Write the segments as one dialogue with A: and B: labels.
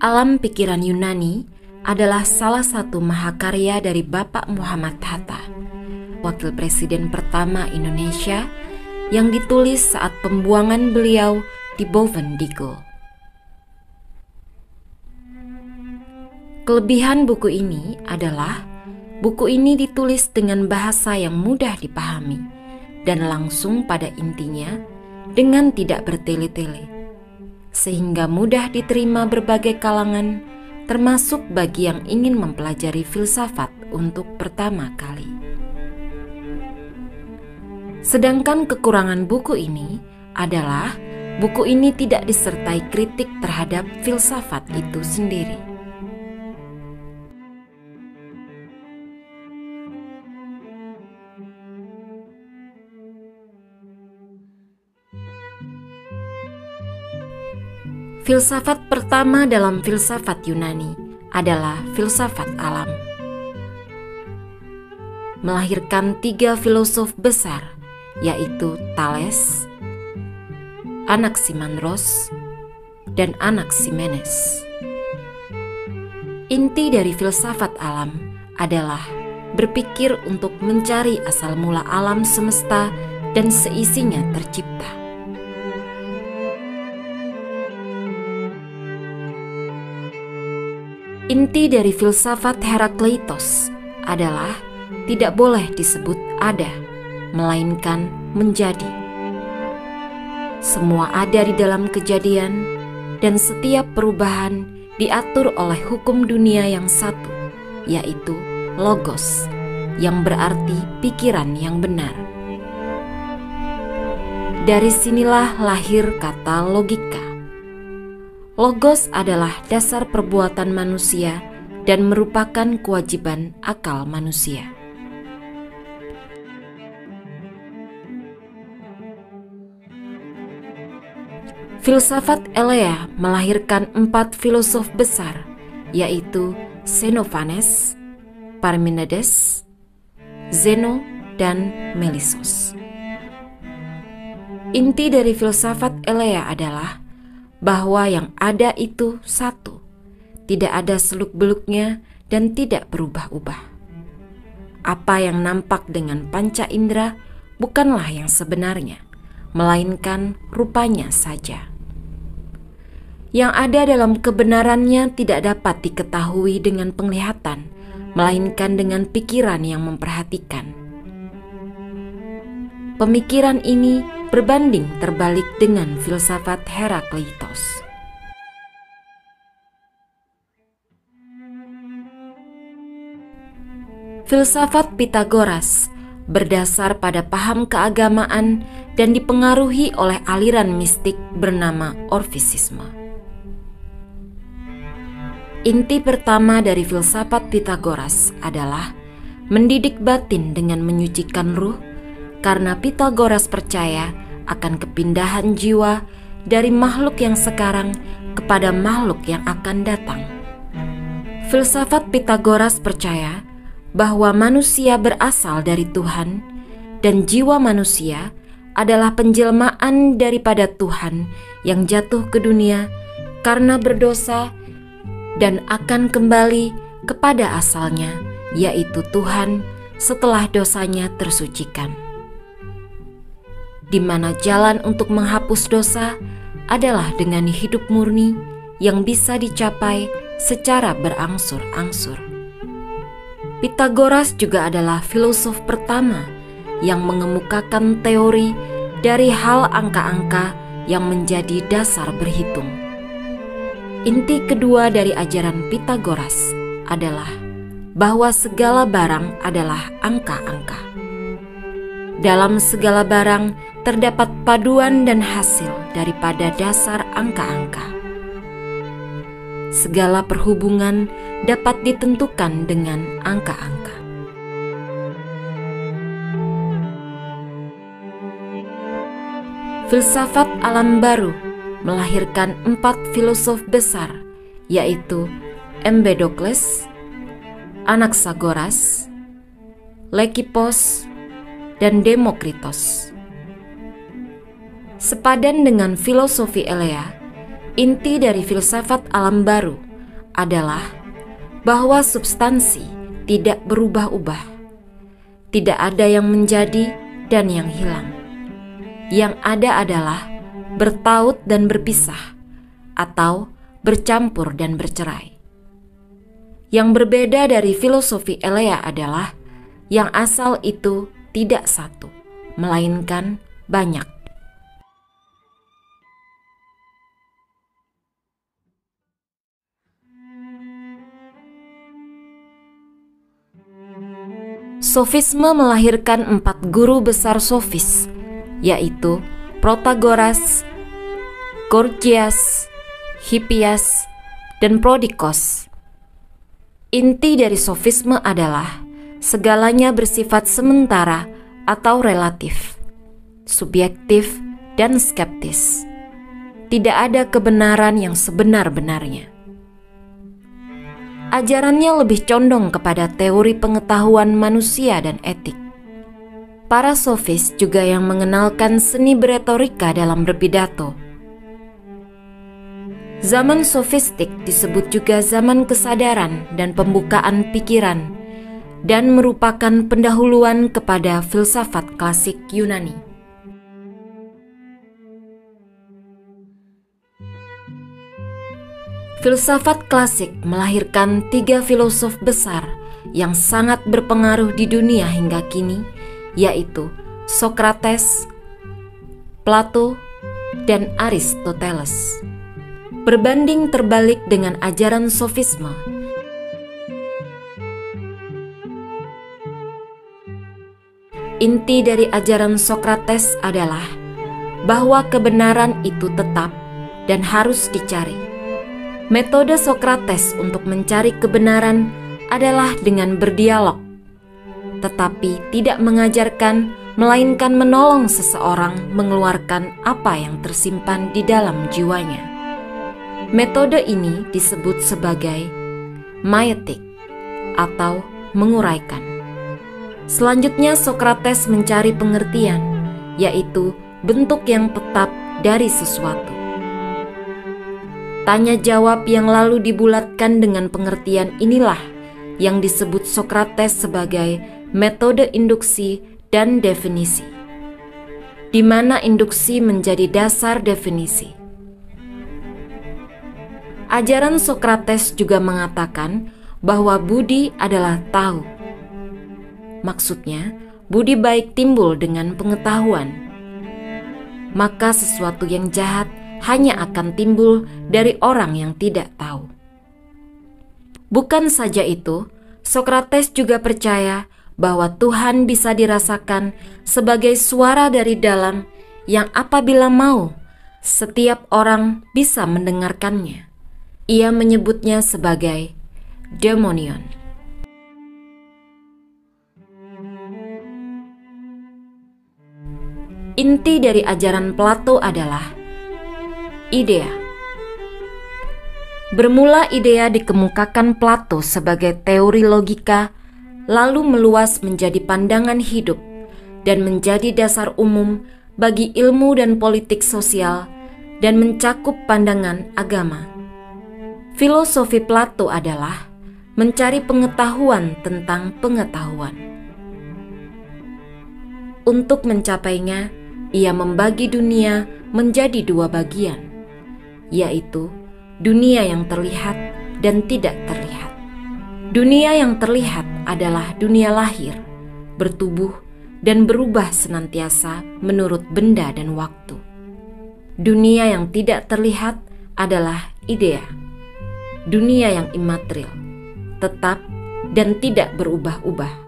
A: Alam pikiran Yunani adalah salah satu mahakarya dari Bapak Muhammad Hatta, wakil presiden pertama Indonesia, yang ditulis saat pembuangan beliau di Boven Digul. Kelebihan buku ini adalah buku ini ditulis dengan bahasa yang mudah dipahami dan langsung pada intinya dengan tidak bertele-tele, sehingga mudah diterima berbagai kalangan, termasuk bagi yang ingin mempelajari filsafat untuk pertama kali. Sedangkan kekurangan buku ini adalah buku ini tidak disertai kritik terhadap filsafat itu sendiri. Filsafat pertama dalam filsafat Yunani adalah filsafat alam. Melahirkan 3 filosof besar, yaitu Thales, Anaximandros, dan Anaximenes. Inti dari filsafat alam adalah berpikir untuk mencari asal mula alam semesta dan seisinya tercipta. Inti dari filsafat Herakleitos adalah tidak boleh disebut ada, melainkan menjadi. Semua ada di dalam kejadian, dan setiap perubahan diatur oleh hukum dunia yang satu, yaitu logos, yang berarti pikiran yang benar. Dari sinilah lahir kata logika. Logos adalah dasar perbuatan manusia dan merupakan kewajiban akal manusia. Filsafat Elea melahirkan 4 filosof besar, yaitu Xenophanes, Parmenides, Zeno, dan Melissos. Inti dari filsafat Elea adalah bahwa yang ada itu satu, tidak ada seluk-beluknya dan tidak berubah-ubah. Apa yang nampak dengan panca indera bukanlah yang sebenarnya, melainkan rupanya saja. Yang ada dalam kebenarannya tidak dapat diketahui dengan penglihatan, melainkan dengan pikiran yang memperhatikan. Pemikiran ini berbanding terbalik dengan filsafat Herakleitos. Filsafat Pitagoras berdasar pada paham keagamaan dan dipengaruhi oleh aliran mistik bernama Orfisisme. Inti pertama dari filsafat Pitagoras adalah mendidik batin dengan menyucikan ruh, karena Pitagoras percaya akan kepindahan jiwa dari makhluk yang sekarang kepada makhluk yang akan datang. Filsafat Pitagoras percaya bahwa manusia berasal dari Tuhan dan jiwa manusia adalah penjelmaan daripada Tuhan yang jatuh ke dunia karena berdosa dan akan kembali kepada asalnya, yaitu Tuhan setelah dosanya tersucikan. Di mana jalan untuk menghapus dosa adalah dengan hidup murni yang bisa dicapai secara berangsur-angsur. Pitagoras juga adalah filosof pertama yang mengemukakan teori dari hal angka-angka yang menjadi dasar berhitung. Inti kedua dari ajaran Pitagoras adalah bahwa segala barang adalah angka-angka. Dalam segala barang terdapat paduan dan hasil daripada dasar angka-angka. Segala perhubungan dapat ditentukan dengan angka-angka. Filsafat alam baru melahirkan 4 filosof besar, yaitu Empedokles, Anaxagoras, Lekipos, dan Demokritos. Sepadan dengan filosofi Elea, inti dari filsafat alam baru adalah bahwa substansi tidak berubah-ubah. Tidak ada yang menjadi dan yang hilang. Yang ada adalah bertaut dan berpisah, atau bercampur dan bercerai. Yang berbeda dari filosofi Elea adalah yang asal itu tidak satu, melainkan banyak. Sofisme melahirkan 4 guru besar sofis, yaitu Protagoras, Gorgias, Hippias, dan Prodikos. Inti dari sofisme adalah segalanya bersifat sementara atau relatif, subjektif, dan skeptis. Tidak ada kebenaran yang sebenar-benarnya. Ajarannya lebih condong kepada teori pengetahuan manusia dan etik. Para sofis juga yang mengenalkan seni beretorika dalam berpidato. Zaman sofistik disebut juga zaman kesadaran dan pembukaan pikiran, dan merupakan pendahuluan kepada filsafat klasik Yunani. Filsafat klasik melahirkan 3 filosof besar yang sangat berpengaruh di dunia hingga kini, yaitu Sokrates, Plato, dan Aristoteles. Berbanding terbalik dengan ajaran sofisme, inti dari ajaran Sokrates adalah bahwa kebenaran itu tetap dan harus dicari. Metode Sokrates untuk mencari kebenaran adalah dengan berdialog, tetapi tidak mengajarkan, melainkan menolong seseorang mengeluarkan apa yang tersimpan di dalam jiwanya. Metode ini disebut sebagai maetik atau menguraikan. Selanjutnya Sokrates mencari pengertian, yaitu bentuk yang tetap dari sesuatu. Tanya jawab yang lalu dibulatkan dengan pengertian inilah yang disebut Sokrates sebagai metode induksi dan definisi, di mana induksi menjadi dasar definisi. Ajaran Sokrates juga mengatakan bahwa budi adalah tahu. Maksudnya, budi baik timbul dengan pengetahuan. Maka sesuatu yang jahat hanya akan timbul dari orang yang tidak tahu. Bukan saja itu, Sokrates juga percaya bahwa Tuhan bisa dirasakan sebagai suara dari dalam yang apabila mau, setiap orang bisa mendengarkannya. Ia menyebutnya sebagai daemonion. Inti dari ajaran Plato adalah idea. Bermula idea dikemukakan Plato sebagai teori logika, lalu meluas menjadi pandangan hidup dan menjadi dasar umum bagi ilmu dan politik sosial dan mencakup pandangan agama. Filosofi Plato adalah mencari pengetahuan tentang pengetahuan. Untuk mencapainya, ia membagi dunia menjadi 2 bagian, yaitu dunia yang terlihat dan tidak terlihat. Dunia yang terlihat adalah dunia lahir, bertubuh, dan berubah senantiasa menurut benda dan waktu. Dunia yang tidak terlihat adalah idea, dunia yang imaterial, tetap dan tidak berubah-ubah.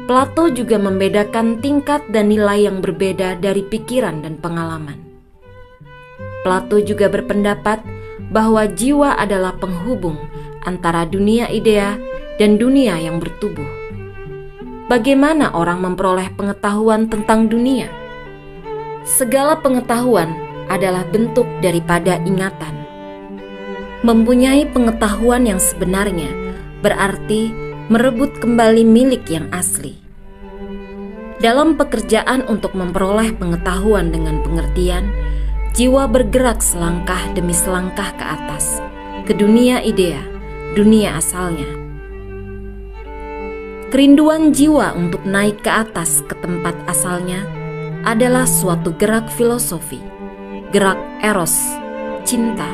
A: Plato juga membedakan tingkat dan nilai yang berbeda dari pikiran dan pengalaman. Plato juga berpendapat bahwa jiwa adalah penghubung antara dunia idea dan dunia yang bertubuh. Bagaimana orang memperoleh pengetahuan tentang dunia? Segala pengetahuan adalah bentuk daripada ingatan. Mempunyai pengetahuan yang sebenarnya berarti merebut kembali milik yang asli. Dalam pekerjaan untuk memperoleh pengetahuan dengan pengertian, jiwa bergerak selangkah demi selangkah ke atas, ke dunia idea, dunia asalnya. Kerinduan jiwa untuk naik ke atas ke tempat asalnya adalah suatu gerak filosofi, gerak eros, cinta.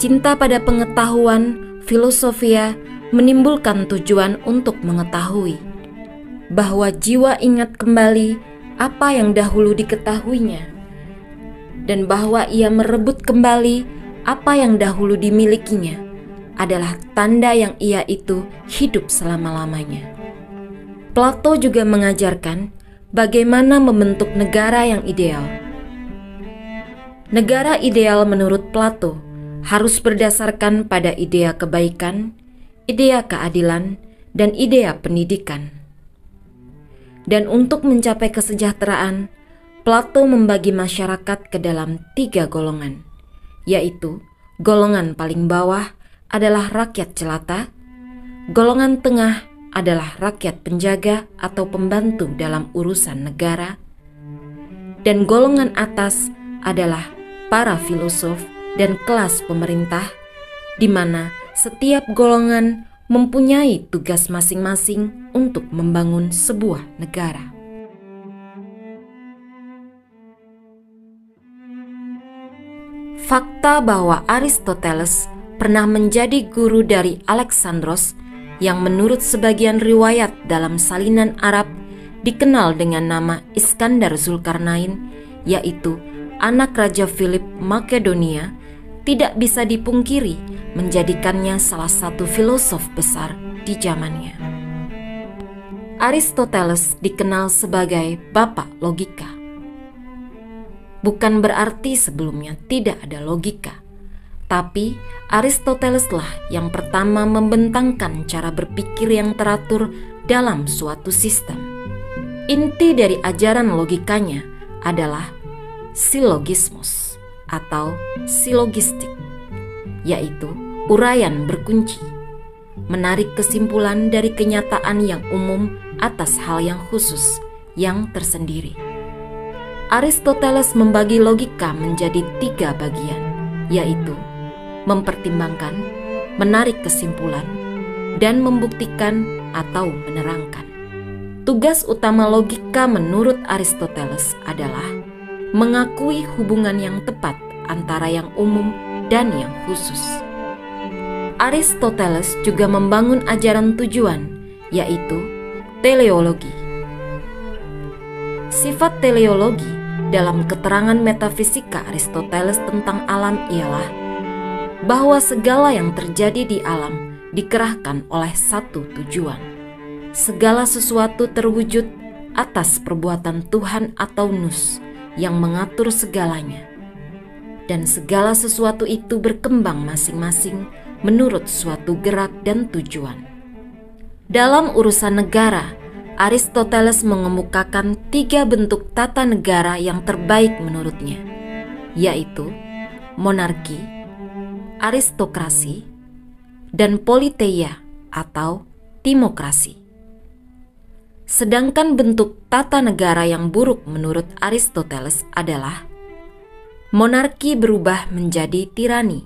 A: Cinta pada pengetahuan, filosofia, menimbulkan tujuan untuk mengetahui, bahwa jiwa ingat kembali apa yang dahulu diketahuinya, dan bahwa ia merebut kembali apa yang dahulu dimilikinya adalah tanda yang ia itu hidup selama-lamanya. Plato juga mengajarkan bagaimana membentuk negara yang ideal. Negara ideal menurut Plato harus berdasarkan pada idea kebaikan, idea keadilan, dan idea pendidikan. Dan untuk mencapai kesejahteraan, Plato membagi masyarakat ke dalam 3 golongan, yaitu golongan paling bawah adalah rakyat jelata, golongan tengah adalah rakyat penjaga atau pembantu dalam urusan negara, dan golongan atas adalah para filosof dan kelas pemerintah, di mana setiap golongan mempunyai tugas masing-masing untuk membangun sebuah negara. Fakta bahwa Aristoteles pernah menjadi guru dari Alexandros yang menurut sebagian riwayat dalam salinan Arab dikenal dengan nama Iskandar Zulkarnain, yaitu anak Raja Philip Makedonia, tidak bisa dipungkiri menjadikannya salah satu filosof besar di zamannya. Aristoteles dikenal sebagai bapak logika. Bukan berarti sebelumnya tidak ada logika, tapi Aristoteleslah yang pertama membentangkan cara berpikir yang teratur dalam suatu sistem. Inti dari ajaran logikanya adalah silogismus atau silogistik, yaitu uraian berkunci, menarik kesimpulan dari kenyataan yang umum atas hal yang khusus, yang tersendiri. Aristoteles membagi logika menjadi 3 bagian, yaitu mempertimbangkan, menarik kesimpulan, dan membuktikan atau menerangkan. Tugas utama logika menurut Aristoteles adalah mengakui hubungan yang tepat antara yang umum dan yang khusus. Aristoteles juga membangun ajaran tujuan, yaitu teleologi. Sifat teleologi dalam keterangan metafisika Aristoteles tentang alam ialah bahwa segala yang terjadi di alam dikerahkan oleh satu tujuan. Segala sesuatu terwujud atas perbuatan Tuhan atau Nous yang mengatur segalanya. Dan segala sesuatu itu berkembang masing-masing menurut suatu gerak dan tujuan. Dalam urusan negara, Aristoteles mengemukakan 3 bentuk tata negara yang terbaik menurutnya, yaitu monarki, aristokrasi, dan politeia atau timokrasi. Sedangkan bentuk tata negara yang buruk menurut Aristoteles adalah monarki berubah menjadi tirani,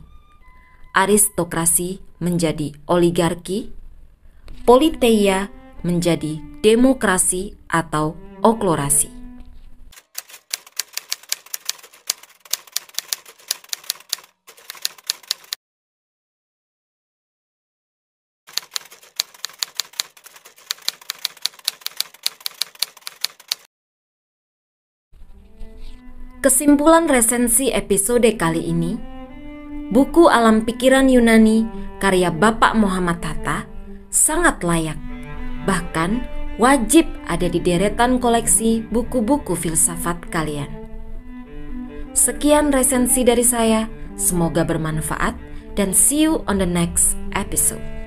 A: aristokrasi menjadi oligarki, politeia menjadi demokrasi atau oklorasi. Kesimpulan resensi episode kali ini, buku Alam Pikiran Yunani karya Bapak Muhammad Hatta sangat layak, bahkan wajib ada di deretan koleksi buku-buku filsafat kalian. Sekian resensi dari saya, semoga bermanfaat dan see you on the next episode.